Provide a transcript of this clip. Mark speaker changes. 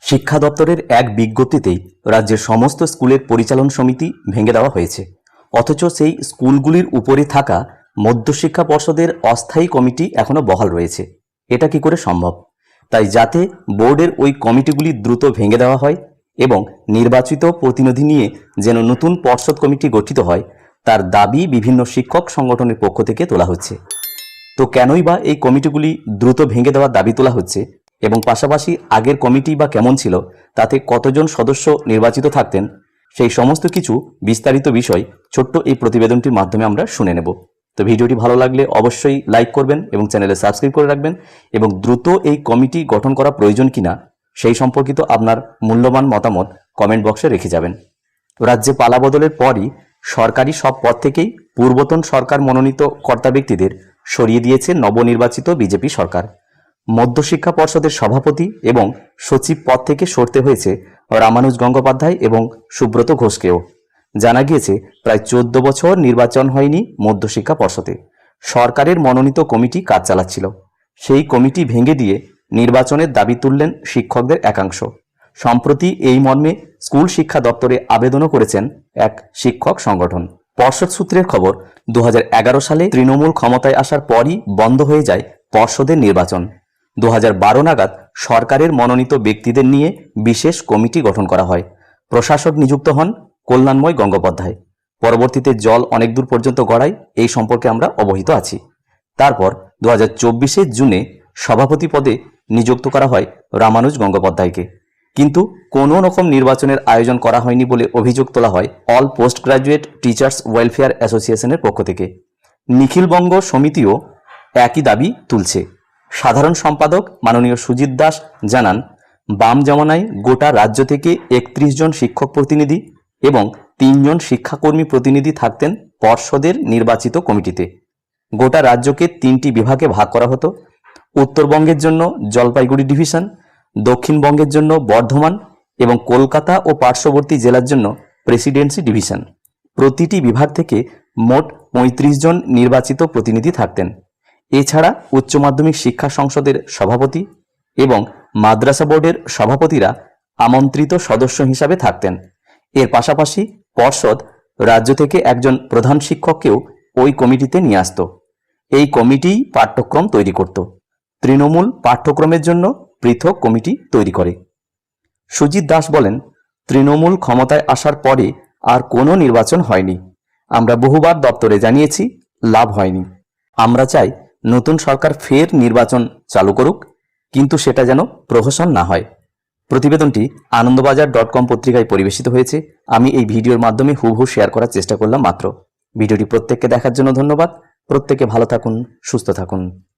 Speaker 1: শিক্ষা দপ্তরের এক বিজ্ঞপ্তিতেই রাজ্যের সমস্ত স্কুলের পরিচালন সমিতি ভেঙে দেওয়া হয়েছে। অথচ সেই স্কুলগুলির উপরে থাকা মধ্যশিক্ষা পর্ষদের অস্থায়ী কমিটি এখনো বহাল রয়েছে। এটা কি করে সম্ভব? তাই যাতে বোর্ডের ওই কমিটিগুলি দ্রুত ভেঙে দেওয়া হয় এবং নির্বাচিত প্রতিনিধি নিয়ে যেন নতুন পর্ষদ কমিটি গঠিত হয়, তার দাবি বিভিন্ন শিক্ষক সংগঠনের পক্ষ থেকে তোলা হচ্ছে। তো কেনই বা এই কমিটিগুলি দ্রুত ভেঙে দেওয়ার দাবি তোলা হচ্ছে এবং পাশাপাশি আগের কমিটি বা কেমন ছিল, তাতে কতজন সদস্য নির্বাচিত থাকতেন, সেই সমস্ত কিছু বিস্তারিত বিষয় ছোট্ট এই প্রতিবেদনটির মাধ্যমে আমরা শুনে নেব। তো ভিডিওটি ভালো লাগলে অবশ্যই লাইক করবেন এবং চ্যানেলে সাবস্ক্রাইব করে রাখবেন এবং দ্রুত এই কমিটি গঠন করা প্রয়োজন কিনা সেই সম্পর্কিত আপনার মূল্যবান মতামত কমেন্ট বক্সে রেখে যাবেন। রাজ্যে পালাবদলের পরই সরকারি সব পদ থেকেই পূর্বতন সরকার মনোনীত কর্তা ব্যক্তিদের সরিয়ে দিয়েছে নবনির্বাচিত বিজেপি সরকার। মধ্যশিক্ষা পর্ষদের সভাপতি এবং সচিব পদ থেকে সরতে হয়েছে রামানুজ গঙ্গোপাধ্যায় এবং সুব্রত ঘোষকেও। জানা গিয়েছে প্রায় 14 বছর নির্বাচন হয়নি মধ্যশিক্ষা পর্ষদে। সরকারের মনোনীত কমিটি কাজ চালাচ্ছিল। সেই কমিটি ভেঙে দিয়ে নির্বাচনের দাবি তুললেন শিক্ষকদের একাংশ। সম্প্রতি এই মর্মে স্কুল শিক্ষা দপ্তরে আবেদনও করেছেন এক শিক্ষক সংগঠন। পর্ষদ সূত্রের খবর, 2011 সালে তৃণমূল ক্ষমতায় আসার পরই বন্ধ হয়ে যায় পর্ষদের নির্বাচন। 2012 নাগাদ সরকারের মনোনীত ব্যক্তিদের নিয়ে বিশেষ কমিটি গঠন করা হয়। প্রশাসক নিযুক্ত হন কল্যাণময় গঙ্গোপাধ্যায়। পরবর্তীতে জল অনেক দূর পর্যন্ত গড়ায়, এই সম্পর্কে আমরা অবহিত আছি। তারপর 2024 জুনে সভাপতি পদে নিযুক্ত করা হয় রামানুজ গঙ্গোপাধ্যায়কে। কিন্তু কোনো রকম নির্বাচনের আয়োজন করা হয়নি বলে অভিযোগ তোলা হয় all post graduate teachers welfare অ্যাসোসিয়েশনের পক্ষ থেকে। নিখিলবঙ্গ সমিতিও একই দাবি তুলছে। সাধারণ সম্পাদক মাননীয় সুজিত দাস জানান, বাম জমানায় গোটা রাজ্য থেকে 31 জন শিক্ষক প্রতিনিধি এবং 3 জন শিক্ষাকর্মী প্রতিনিধি থাকতেন পর্ষদের নির্বাচিত কমিটিতে। গোটা রাজ্যকে 3টি বিভাগে ভাগ করা হতো। উত্তরবঙ্গের জন্য জলপাইগুড়ি ডিভিশন, দক্ষিণবঙ্গের জন্য বর্ধমান এবং কলকাতা ও পার্শ্ববর্তী জেলার জন্য প্রেসিডেন্সি ডিভিশন। প্রতিটি বিভাগ থেকে মোট 35 জন নির্বাচিত প্রতিনিধি থাকতেন। এছাড়া উচ্চ মাধ্যমিক শিক্ষা সংসদের সভাপতি এবং মাদ্রাসা বোর্ডের সভাপতিরা আমন্ত্রিত সদস্য হিসাবে থাকতেন। এর পাশাপাশি পর্ষদ রাজ্য থেকে একজন প্রধান শিক্ষককেও ওই কমিটিতে নিয়ে আসত। এই কমিটিই পাঠ্যক্রম তৈরি করত। তৃণমূল পাঠ্যক্রমের জন্য পৃথক কমিটি তৈরি করে। সুজিত দাস বলেন, তৃণমূল ক্ষমতায় আসার পরে আর কোনো নির্বাচন হয়নি। আমরা বহুবার দপ্তরে জানিয়েছি, লাভ হয়নি। আমরা চাই নতুন সরকার ফের নির্বাচন চালু করুক, কিন্তু সেটা যেন প্রহসন না হয়। প্রতিবেদনটি আনন্দবাজার.com পত্রিকায় পরিবেশিত হয়েছে। আমি এই ভিডিওর মাধ্যমে হুবহু শেয়ার করার চেষ্টা করলাম মাত্র। ভিডিওটি প্রত্যেককে দেখার জন্য ধন্যবাদ। প্রত্যেকে ভালো থাকুন, সুস্থ থাকুন।